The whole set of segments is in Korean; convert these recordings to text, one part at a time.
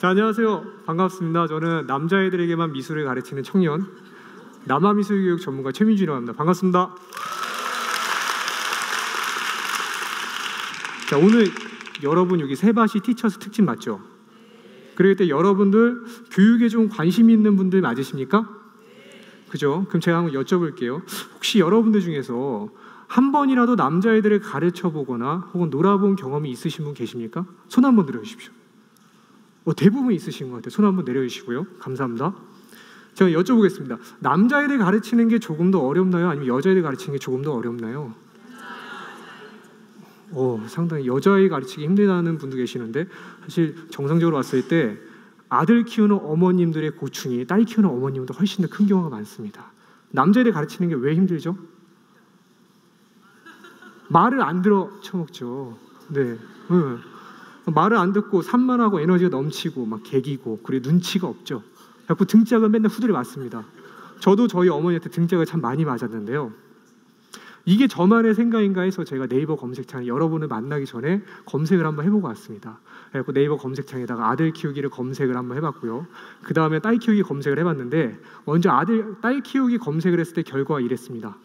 자, 안녕하세요. 반갑습니다. 저는 남자애들에게만 미술을 가르치는 청년 남아미술교육 전문가 최민준이라고 합니다. 반갑습니다. 자, 오늘 여러분 여기 세바시 티처스 특집 맞죠? 그럴 때 여러분들 교육에 좀 관심 있는 분들 맞으십니까? 그죠? 그럼 제가 한번 여쭤볼게요. 혹시 여러분들 중에서 한 번이라도 남자애들을 가르쳐 보거나 혹은 놀아본 경험이 있으신 분 계십니까? 손 한번 들어주십시오. 대부분 있으신 것 같아요. 손 한번 내려주시고요. 감사합니다. 제가 여쭤보겠습니다. 남자애들 가르치는 게 조금 더 어렵나요? 아니면 여자애들 가르치는 게 조금 더 어렵나요? 상당히 여자애 가르치기 힘들다는 분도 계시는데, 사실 정상적으로 봤을 때 아들 키우는 어머님들의 고충이 딸 키우는 어머님보다 훨씬 더 큰 경우가 많습니다. 남자애들 가르치는 게 왜 힘들죠? 말을 안 들어 쳐먹죠. 네. 말을 안 듣고 산만하고 에너지가 넘치고 막 개기고, 그리고 눈치가 없죠. 자꾸 등짝을 맨날 후드려 맞습니다. 저도 저희 어머니한테 등짝을 참 많이 맞았는데요. 이게 저만의 생각인가 해서 제가 네이버 검색창에 여러분을 만나기 전에 검색을 한번 해보고 왔습니다. 그래서 네이버 검색창에다가 아들 키우기를 검색을 한번 해봤고요. 그 다음에 딸 키우기 검색을 해봤는데, 먼저 딸 키우기 검색을 했을 때 결과가 이랬습니다.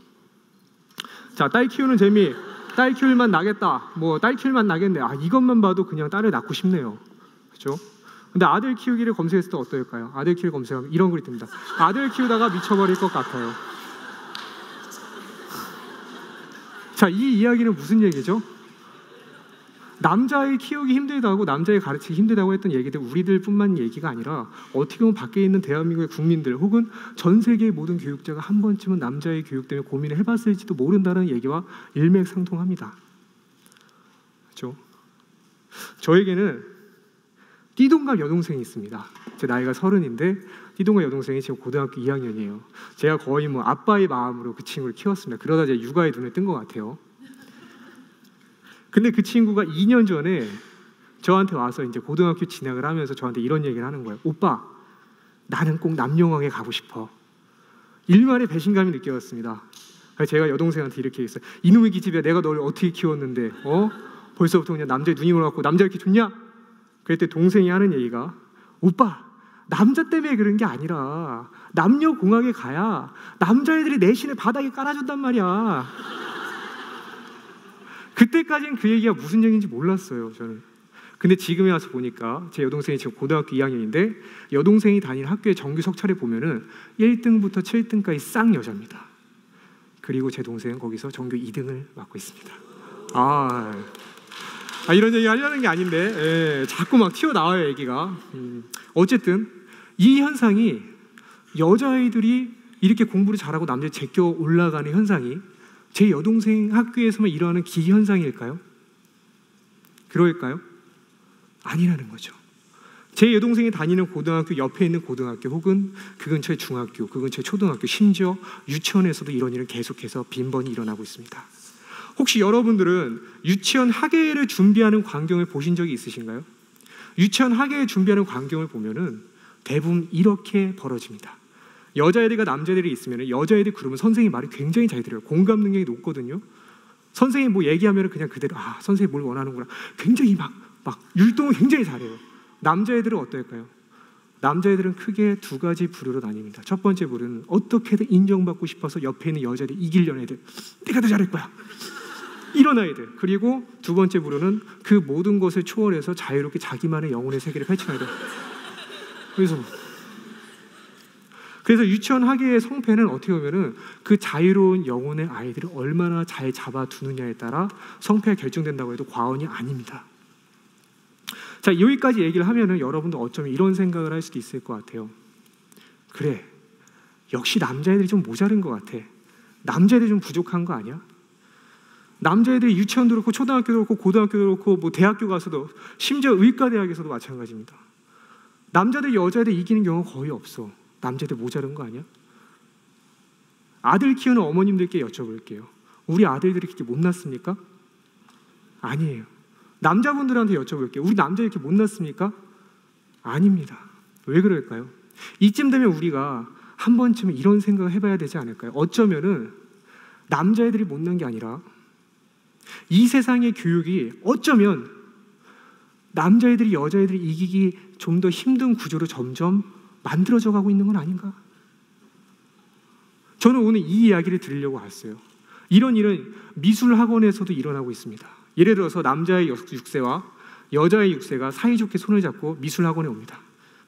자, 딸 키우는 재미, 딸 키울만 나겠다, 딸 키울만 나겠네. 이것만 봐도 그냥 딸을 낳고 싶네요. 그렇죠? 근데 아들 키우기를 검색했을 때 어떨까요? 아들 키우기 검색하면 이런 글이 뜹니다. 아들 키우다가 미쳐버릴 것 같아요. 자, 이 이야기는 무슨 얘기죠? 남자애 키우기 힘들다고, 남자애 가르치기 힘들다고 했던 얘기들 우리들뿐만 얘기가 아니라 어떻게 보면 밖에 있는 대한민국의 국민들 혹은 전 세계의 모든 교육자가 한 번쯤은 남자애 교육 때문에 고민을 해봤을지도 모른다는 얘기와 일맥상통합니다. 그렇죠? 저에게는 띠동갑 여동생이 있습니다. 제 나이가 30인데 띠동갑 여동생이 지금 고등학교 2학년이에요. 제가 거의 아빠의 마음으로 그 친구를 키웠습니다. 그러다 제가 육아에 눈에 뜬 것 같아요. 근데 그 친구가 2년 전에 저한테 와서 이제 고등학교 진학을 하면서 저한테 이런 얘기를 하는 거예요. 오빠, 나는 꼭 남영왕에 가고 싶어. 일말의 배신감이 느껴졌습니다. 그래서 제가 여동생한테 이렇게 했어요. 이놈의 기집애야, 내가 너를 어떻게 키웠는데 벌써부터 그냥 남자의 눈이 몰아갖고 남자 이렇게 좋냐? 그랬더니 동생이 하는 얘기가, 오빠, 남자 때문에 그런 게 아니라 남녀공학에 가야 남자애들이 내신을 바닥에 깔아준단 말이야. 그때까지는 그 얘기가 무슨 얘기인지 몰랐어요, 저는. 근데 지금에 와서 보니까 제 여동생이 지금 고등학교 2학년인데 여동생이 다니는 학교의 정규 석차를 보면은 1등부터 7등까지 싹 여자입니다. 그리고 제 동생은 거기서 전교 2등을 맡고 있습니다. 이런 얘기 하려는 게 아닌데 자꾸 막 튀어나와요, 얘기가. 어쨌든 이 현상이, 여자아이들이 이렇게 공부를 잘하고 남자들이 제껴 올라가는 현상이 제 여동생 학교에서만 일어나는 기현상일까요? 그럴까요? 아니라는 거죠. 제 여동생이 다니는 고등학교 옆에 있는 고등학교 혹은 그 근처의 중학교, 그 근처의 초등학교, 심지어 유치원에서도 이런 일은 계속해서 빈번히 일어나고 있습니다. 혹시 여러분들은 유치원 학예를 준비하는 광경을 보신 적이 있으신가요? 유치원 학예를 준비하는 광경을 보면은 대부분 이렇게 벌어집니다. 여자애들과 남자애들이 있으면 여자애들이 그러면 선생님 말을 굉장히 잘 들어요. 공감 능력이 높거든요. 선생님 얘기하면 그냥 그대로 선생님 뭘 원하는구나. 굉장히 막 율동을 굉장히 잘해요. 남자애들은 어떨까요? 남자애들은 크게 두 가지 부류로 나뉩니다. 첫 번째 부류는 어떻게든 인정받고 싶어서 옆에 있는 여자애들 이기려는 애들, 내가 더 잘할 거야, 이런 아이들. 그리고 두 번째 부류는 그 모든 것을 초월해서 자유롭게 자기만의 영혼의 세계를 펼치는 아이들. 그래서 유치원 학예의 성패는 어떻게 보면은 그 자유로운 영혼의 아이들을 얼마나 잘 잡아두느냐에 따라 성패가 결정된다고 해도 과언이 아닙니다. 자, 여기까지 얘기를 하면은 여러분도 어쩌면 이런 생각을 할 수도 있을 것 같아요. 그래, 역시 남자애들이 좀 모자른 것 같아. 남자애들이 좀 부족한 거 아니야? 남자애들이 유치원도 그렇고 초등학교도 그렇고 고등학교도 그렇고 대학교 가서도, 심지어 의과대학에서도 마찬가지입니다. 남자들 여자애들 이기는 경우가 거의 없어. 남자들 모자른 거 아니야? 아들 키우는 어머님들께 여쭤볼게요. 우리 아들들이 그렇게 못났습니까? 아니에요. 남자분들한테 여쭤볼게요. 우리 남자 이렇게 못났습니까? 아닙니다. 왜 그럴까요? 이쯤 되면 우리가 한 번쯤은 이런 생각을 해봐야 되지 않을까요? 어쩌면은 남자애들이 못난 게 아니라 이 세상의 교육이 어쩌면 남자애들이 여자애들이 이기기 좀 더 힘든 구조로 점점 만들어져 가고 있는 건 아닌가? 저는 오늘 이 이야기를 드리려고 왔어요. 이런 일은 미술학원에서도 일어나고 있습니다. 예를 들어서 남자의 육세와 여자의 육세가 사이좋게 손을 잡고 미술학원에 옵니다.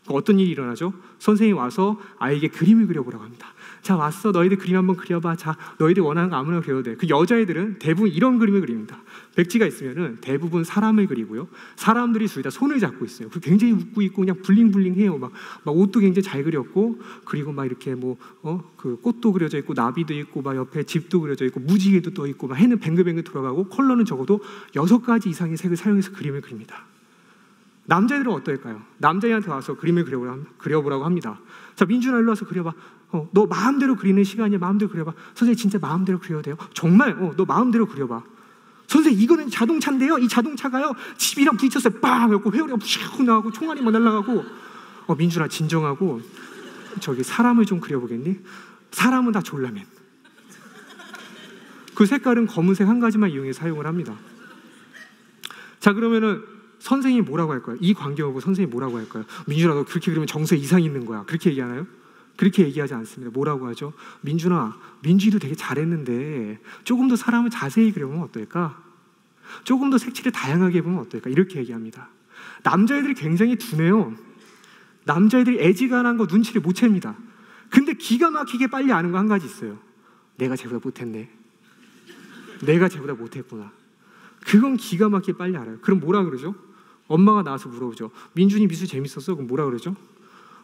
어떤 일이 일어나죠? 선생님이 와서 아이에게 그림을 그려보라고 합니다. 자, 왔어. 너희들 그림 한번 그려봐. 자, 너희들 원하는 거 아무나 그려도 돼. 그 여자애들은 대부분 이런 그림을 그립니다. 백지가 있으면은 대부분 사람을 그리고요. 사람들이 둘 다 손을 잡고 있어요. 그 굉장히 웃고 있고 그냥 블링블링해요. 막 옷도 굉장히 잘 그렸고, 그리고 막 이렇게 그 꽃도 그려져 있고, 나비도 있고, 막 옆에 집도 그려져 있고, 무지개도 떠 있고, 막 해는 뱅글뱅글 돌아가고, 컬러는 적어도 6가지 이상의 색을 사용해서 그림을 그립니다. 남자애들은 어떨까요? 남자애한테 와서 그림을 그려보라고 합니다. 자, 민준아 일로 와서 그려봐. 너 마음대로 그리는 시간이야. 마음대로 그려봐. 선생님 진짜 마음대로 그려도 돼요? 정말? 너 마음대로 그려봐. 선생님 이거는 자동차인데요. 이 자동차가요 집이랑 부딪혔어요. 빵! 하고 회오리가 푸슉 나가고 총알이 막 날아가고. 민준아 진정하고 저기 사람을 좀 그려보겠니? 사람은 다 졸라맨. 그 색깔은 검은색 한 가지만 이용해 사용을 합니다. 자, 그러면은 선생님이 뭐라고 할까요? 이 광경을 보고 선생님이 뭐라고 할까요? 민준아 너 그렇게 그리면 정서에 이상이 있는 거야. 그렇게 얘기하나요? 그렇게 얘기하지 않습니다. 뭐라고 하죠? 민준아, 민준이도 되게 잘했는데 조금 더 사람을 자세히 그려보면 어떨까? 조금 더 색칠을 다양하게 해보면 어떨까? 이렇게 얘기합니다. 남자애들이 굉장히 둔해요. 남자애들이 애지간한 거 눈치를 못 챕니다. 근데 기가 막히게 빨리 아는 거 한 가지 있어요. 내가 쟤보다 못했네. 내가 쟤보다 못했구나. 그건 기가 막히게 빨리 알아요. 그럼 뭐라 그러죠? 엄마가 나와서 물어보죠. 민준이 미술 재밌었어? 그럼 뭐라 그러죠?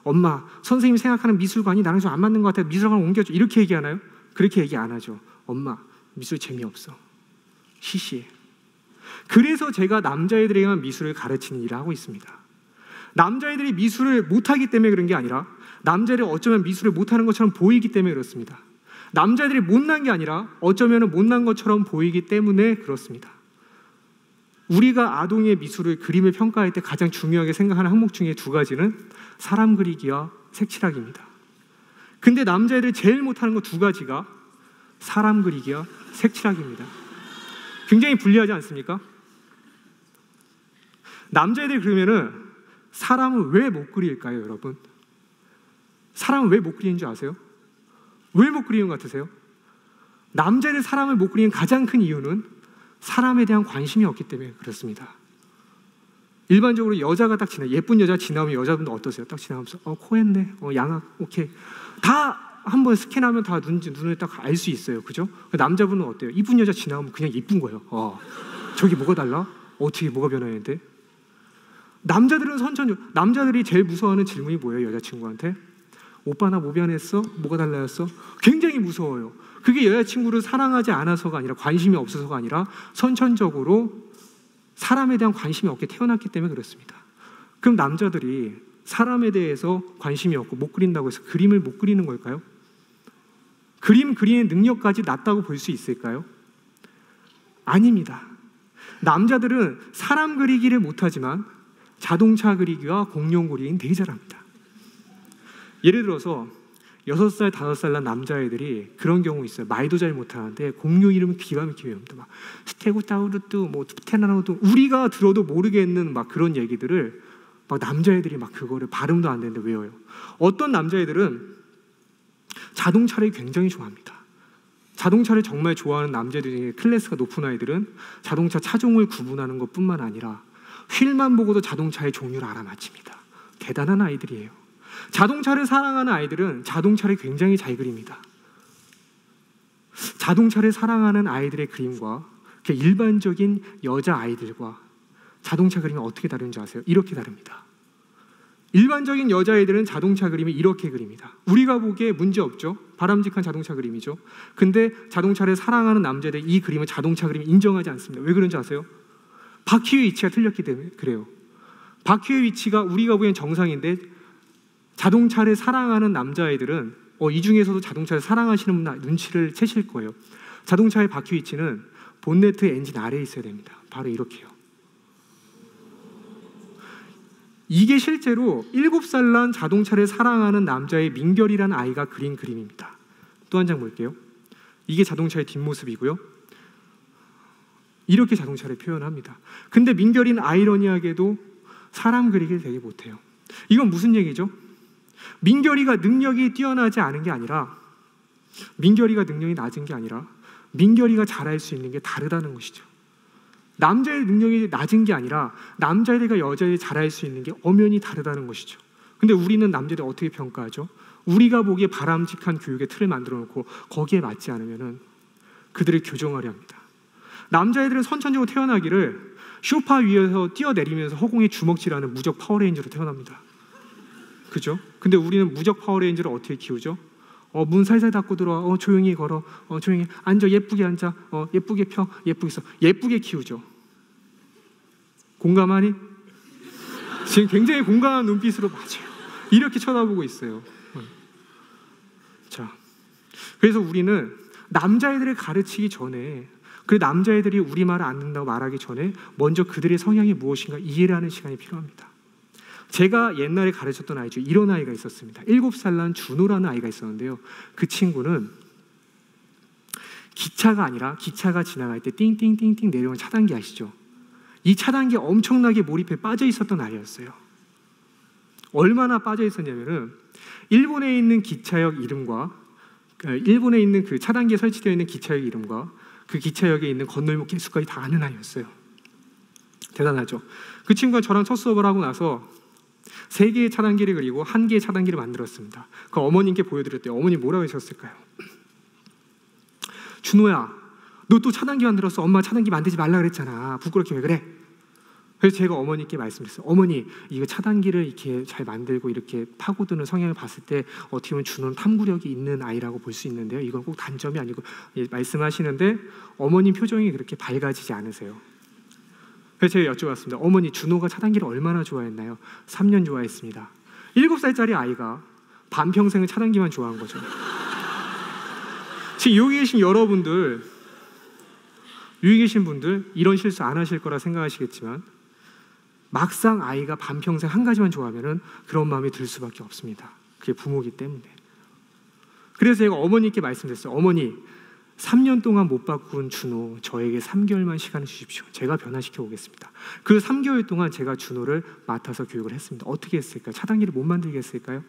엄마, 선생님이 생각하는 미술관이 나랑 좀 안 맞는 것 같아. 미술관 옮겨줘. 이렇게 얘기하나요? 그렇게 얘기 안 하죠. 엄마, 미술 재미없어. 시시해. 그래서 제가 남자애들에게만 미술을 가르치는 일을 하고 있습니다. 남자애들이 미술을 못하기 때문에 그런 게 아니라 남자애들이 어쩌면 미술을 못하는 것처럼 보이기 때문에 그렇습니다. 남자애들이 못난 게 아니라 어쩌면 못난 것처럼 보이기 때문에 그렇습니다. 우리가 아동의 미술을 그림을 평가할 때 가장 중요하게 생각하는 항목 중에 2가지는 사람 그리기와 색칠하기입니다. 근데 남자애들이 제일 못하는 거 2가지가 사람 그리기와 색칠하기입니다. 굉장히 불리하지 않습니까? 남자애들이 그러면은 사람을 왜 못 그릴까요, 여러분? 사람을 왜 못 그리는 줄 아세요? 왜 못 그리는 것 같으세요? 남자애들 사람을 못 그리는 가장 큰 이유는 사람에 대한 관심이 없기 때문에 그렇습니다. 일반적으로 여자가 딱 예쁜 여자 지나오면 여자분들 어떠세요? 딱 지나가면서 코했네, 양악, 오케이. 다 한번 스캔하면 다 눈을 딱 알 수 있어요, 그죠? 남자분은 어때요? 이쁜 여자 지나오면 그냥 이쁜 거예요. 저기 뭐가 달라? 어떻게 뭐가 변화했는데? 남자들은 남자들이 제일 무서워하는 질문이 뭐예요, 여자친구한테? 오빠 나 뭐 변했어? 뭐가 달라졌어? 굉장히 무서워요. 그게 여자친구를 사랑하지 않아서가 아니라 관심이 없어서가 아니라 선천적으로 사람에 대한 관심이 없게 태어났기 때문에 그렇습니다. 그럼 남자들이 사람에 대해서 관심이 없고 못 그린다고 해서 그림을 못 그리는 걸까요? 그림 그리는 능력까지 낮다고 볼 수 있을까요? 아닙니다. 남자들은 사람 그리기를 못하지만 자동차 그리기와 공룡 그리기는 되게 잘합니다. 예를 들어서 6살, 5살 난 남자애들이 그런 경우 있어요. 말도 잘 못하는데 공룡 이름은 기가 막히게 외웁니다. 막 스테고타우루뚜, 뭐 프테나노도 우리가 들어도 모르겠는 막 그런 얘기들을 막 남자애들이 막 그거를 발음도 안 되는데 외워요. 어떤 남자애들은 자동차를 굉장히 좋아합니다. 자동차를 정말 좋아하는 남자들 중에 클래스가 높은 아이들은 자동차 차종을 구분하는 것뿐만 아니라 휠만 보고도 자동차의 종류를 알아맞힙니다. 대단한 아이들이에요. 자동차를 사랑하는 아이들은 자동차를 굉장히 잘 그립니다. 자동차를 사랑하는 아이들의 그림과 일반적인 여자 아이들과 자동차 그림이 어떻게 다른지 아세요? 이렇게 다릅니다. 일반적인 여자애들은 자동차 그림을 이렇게 그립니다. 우리가 보기에 문제 없죠. 바람직한 자동차 그림이죠. 근데 자동차를 사랑하는 남자들 이 그림을 자동차 그림을 인정하지 않습니다. 왜 그런지 아세요? 바퀴의 위치가 틀렸기 때문에 그래요. 바퀴의 위치가 우리가 보기엔 정상인데 자동차를 사랑하는 남자애들은 이 중에서도 자동차를 사랑하시는 분 눈치를 채실 거예요. 자동차의 바퀴 위치는 본네트 엔진 아래에 있어야 됩니다. 바로 이렇게요. 이게 실제로 7살 난 자동차를 사랑하는 남자의 민결이라는 아이가 그린 그림입니다. 또 한 장 볼게요. 이게 자동차의 뒷모습이고요. 이렇게 자동차를 표현합니다. 근데 민결이는 아이러니하게도 사람 그리기를 되게 못해요. 이건 무슨 얘기죠? 민결이가 능력이 뛰어나지 않은 게 아니라, 민결이가 능력이 낮은 게 아니라 민결이가 잘할 수 있는 게 다르다는 것이죠. 남자의 능력이 낮은 게 아니라 남자애들과 여자애들이 잘할 수 있는 게 엄연히 다르다는 것이죠. 근데 우리는 남자들 어떻게 평가하죠? 우리가 보기에 바람직한 교육의 틀을 만들어 놓고 거기에 맞지 않으면 그들을 교정하려 합니다. 남자애들은 선천적으로 태어나기를 소파 위에서 뛰어내리면서 허공에 주먹질하는 무적 파워레인저로 태어납니다. 그죠? 근데 우리는 무적 파워레인저를 어떻게 키우죠? 문 살살 닫고 들어와. 조용히 걸어. 조용히 앉아. 예쁘게 앉아. 예쁘게 펴. 예쁘게 써. 예쁘게 키우죠. 공감하니? 지금 굉장히 공감한 눈빛으로 맞아요. 이렇게 쳐다보고 있어요. 자, 그래서 우리는 남자애들을 가르치기 전에, 그 남자애들이 우리 말을 안 듣는다고 말하기 전에 먼저 그들의 성향이 무엇인가 이해를 하는 시간이 필요합니다. 제가 옛날에 가르쳤던 아이 중에 이런 아이가 있었습니다. 7살 난 준호라는 아이가 있었는데요. 그 친구는 기차가 아니라 기차가 지나갈 때 띵띵띵띵 내려오는 차단기 아시죠? 이 차단기에 엄청나게 몰입해 빠져 있었던 아이였어요. 얼마나 빠져 있었냐면은 일본에 있는 기차역 이름과 일본에 있는 그 차단기에 설치되어 있는 기차역 이름과 그 기차역에 있는 건널목 개수까지 다 아는 아이였어요. 대단하죠. 그 친구가 저랑 첫 수업을 하고 나서 3개의 차단기를 그리고 1개의 차단기를 만들었습니다. 그 어머님께 보여드렸대요. 어머님 뭐라고 하셨을까요? 준호야, 너 또 차단기 만들었어. 엄마 차단기 만들지 말라 그랬잖아. 부끄럽게 왜 그래? 그래서 제가 어머니께 말씀드렸어요. 어머니, 이거 차단기를 이렇게 잘 만들고 이렇게 파고드는 성향을 봤을 때 어떻게 보면 준호는 탐구력이 있는 아이라고 볼 수 있는데요. 이건 꼭 단점이 아니고, 말씀하시는데 어머님 표정이 그렇게 밝아지지 않으세요. 그래서 제가 여쭤봤습니다. 어머니, 준호가 차단기를 얼마나 좋아했나요? 3년 좋아했습니다. 7살짜리 아이가 반평생을 차단기만 좋아한 거죠. 지금 여기 계신 여러분들, 여기 계신 분들 이런 실수 안 하실 거라 생각하시겠지만 막상 아이가 반평생 한 가지만 좋아하면 그런 마음이 들 수밖에 없습니다. 그게 부모이기 때문에. 그래서 제가 어머니께 말씀드렸어요. 어머니, 3년 동안 못 바꾼 준호, 저에게 3개월만 시간을 주십시오. 제가 변화시켜 오겠습니다. 그 3개월 동안 제가 준호를 맡아서 교육을 했습니다. 어떻게 했을까요? 차단기를 못 만들게 했을까요?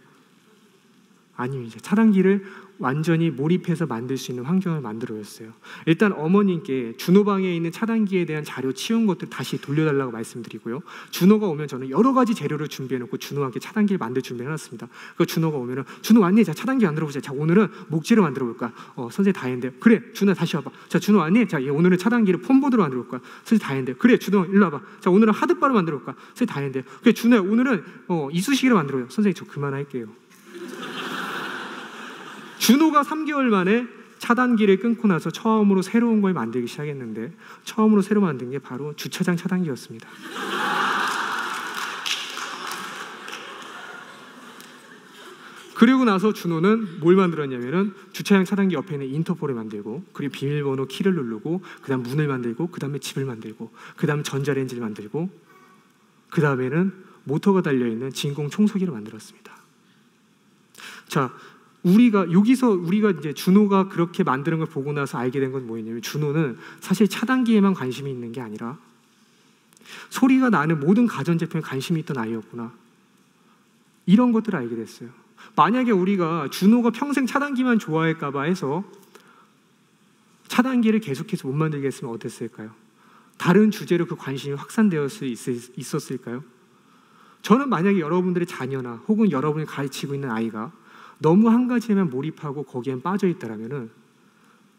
아닙니다. 차단기를 완전히 몰입해서 만들 수 있는 환경을 만들어줬어요. 일단 어머님께 준호방에 있는 차단기에 대한 자료 치운 것들 다시 돌려달라고 말씀드리고요. 준호가 오면 저는 여러 가지 재료를 준비해놓고 준호와 함께 차단기를 만들 준비해놨습니다. 그 준호가 오면은 준호 왔니? 자, 차단기 만들어보자. 자, 오늘은 목재로 만들어볼까? 선생님 다 했는데요. 그래, 준호 다시 와봐. 자, 준호 왔니? 자, 오늘은 차단기를 폼보드로 만들어볼까? 선생님 다 했는데요. 그래, 준호 일로 와봐. 자, 오늘은 하드바로 만들어볼까? 선생님 다 했는데요. 그래, 준호야, 오늘은 이쑤시개로 만들어요. 선생님 저 그만할게요. 준호가 3개월 만에 차단기를 끊고 나서 처음으로 새로운 걸 만들기 시작했는데 처음으로 새로 만든 게 바로 주차장 차단기였습니다. 그리고 나서 준호는 뭘 만들었냐면은 주차장 차단기 옆에 있는 인터폴을 만들고, 그리고 비밀번호 키를 누르고, 그 다음 문을 만들고, 그 다음에 집을 만들고, 그 다음 전자레인지를 만들고, 그 다음에는 모터가 달려있는 진공 청소기를 만들었습니다. 자, 우리가 이제 준호가 그렇게 만드는 걸 보고 나서 알게 된 건 뭐였냐면, 준호는 사실 차단기에만 관심이 있는 게 아니라 소리가 나는 모든 가전제품에 관심이 있던 아이였구나. 이런 것들을 알게 됐어요. 만약에 우리가 준호가 평생 차단기만 좋아할까 봐 해서 차단기를 계속해서 못 만들게 했으면 어땠을까요? 다른 주제로 그 관심이 확산되어 있었을까요? 저는 만약에 여러분들의 자녀나 혹은 여러분이 가르치고 있는 아이가 너무 한 가지에만 몰입하고 거기엔 빠져 있다라면은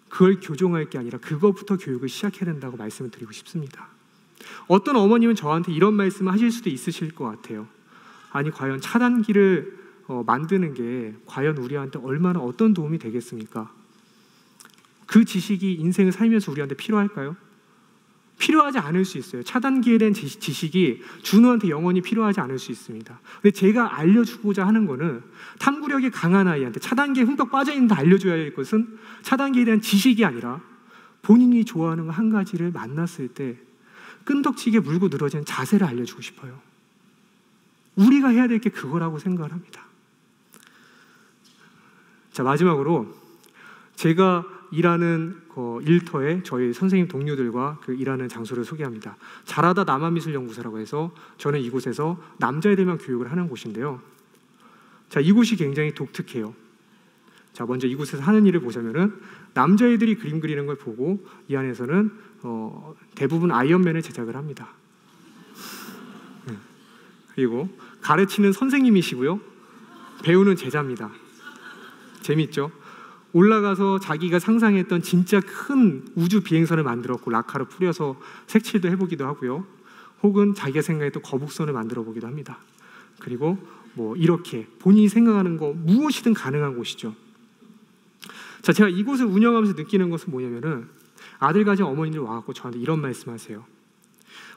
그걸 교정할 게 아니라 그것부터 교육을 시작해야 된다고 말씀을 드리고 싶습니다. 어떤 어머님은 저한테 이런 말씀을 하실 수도 있으실 것 같아요. 아니, 과연 차단기를 만드는 게 과연 우리한테 얼마나 어떤 도움이 되겠습니까? 그 지식이 인생을 살면서 우리한테 필요할까요? 필요하지 않을 수 있어요. 차단기에 대한 지식이 준호한테 영원히 필요하지 않을 수 있습니다. 근데 제가 알려주고자 하는 거는 탐구력이 강한 아이한테 차단기에 흠뻑 빠져있는데 알려줘야 할 것은 차단기에 대한 지식이 아니라 본인이 좋아하는 거 한 가지를 만났을 때 끈덕지게 물고 늘어지는 자세를 알려주고 싶어요. 우리가 해야 될 게 그거라고 생각을 합니다. 자, 마지막으로 제가 일하는 일터에 저희 선생님 동료들과 그 일하는 장소를 소개합니다. 잘하다 남한미술연구소라고 해서 저는 이곳에서 남자애들만 교육을 하는 곳인데요. 자, 이곳이 굉장히 독특해요. 자, 먼저 이곳에서 하는 일을 보자면은 남자애들이 그림 그리는 걸 보고 이 안에서는 대부분 아이언맨을 제작을 합니다. 그리고 가르치는 선생님이시고요, 배우는 제자입니다. 재밌죠? 올라가서 자기가 상상했던 진짜 큰 우주 비행선을 만들었고 라카로 뿌려서 색칠도 해보기도 하고요, 혹은 자기가 생각했던 거북선을 만들어 보기도 합니다. 그리고 뭐 이렇게 본인이 생각하는 거 무엇이든 가능한 곳이죠. 자, 제가 이곳을 운영하면서 느끼는 것은 뭐냐면은 아들 가진 어머니들 와갖고 저한테 이런 말씀하세요.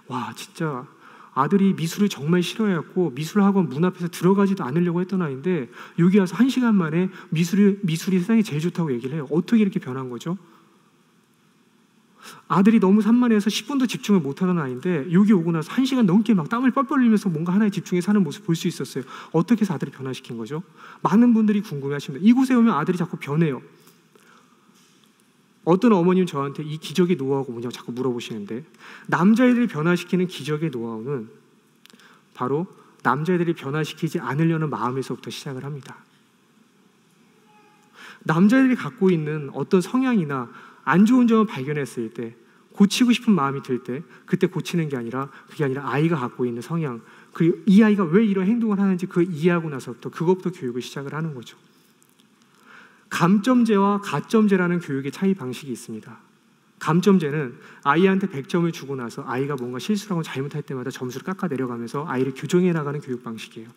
와, 진짜 아들이 미술을 정말 싫어해갖고 미술학원 문 앞에서 들어가지도 않으려고 했던 아이인데 여기 와서 1시간 만에 미술이 세상에 제일 좋다고 얘기를 해요. 어떻게 이렇게 변한 거죠? 아들이 너무 산만해서 10분도 집중을 못하던 아이인데 여기 오고 나서 1시간 넘게 막 땀을 뻘뻘 흘리면서 뭔가 하나에 집중해서 하는 모습 볼 수 있었어요. 어떻게 해서 아들을 변화시킨 거죠? 많은 분들이 궁금해하십니다. 이곳에 오면 아들이 자꾸 변해요. 어떤 어머님 저한테 이 기적의 노하우가 뭐냐고 자꾸 물어보시는데, 남자애들을 변화시키는 기적의 노하우는 바로 남자애들이 변화시키지 않으려는 마음에서부터 시작을 합니다. 남자애들이 갖고 있는 어떤 성향이나 안 좋은 점을 발견했을 때, 고치고 싶은 마음이 들 때 그때 고치는 게 아니라, 그게 아니라 아이가 갖고 있는 성향, 그리고 이 아이가 왜 이런 행동을 하는지 그걸 이해하고 나서부터 그것부터 교육을 시작을 하는 거죠. 감점제와 가점제라는 교육의 차이 방식이 있습니다. 감점제는 아이한테 100점을 주고 나서 아이가 뭔가 실수를 하고 잘못할 때마다 점수를 깎아 내려가면서 아이를 교정해 나가는 교육 방식이에요.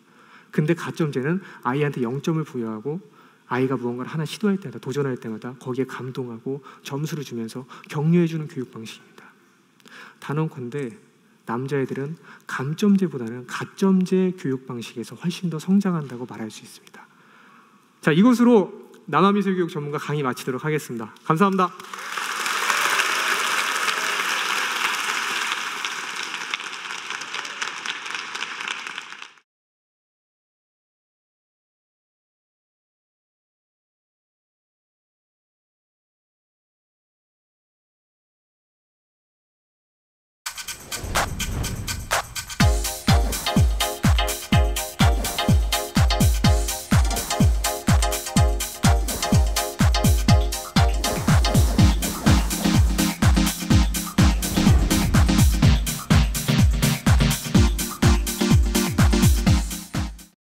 근데 가점제는 아이한테 0점을 부여하고 아이가 무언가를 하나 시도할 때마다, 도전할 때마다 거기에 감동하고 점수를 주면서 격려해주는 교육 방식입니다. 단언컨대 남자애들은 감점제보다는 가점제 교육 방식에서 훨씬 더 성장한다고 말할 수 있습니다. 자, 이것으로 남한미술교육 전문가 강의 마치도록 하겠습니다. 감사합니다.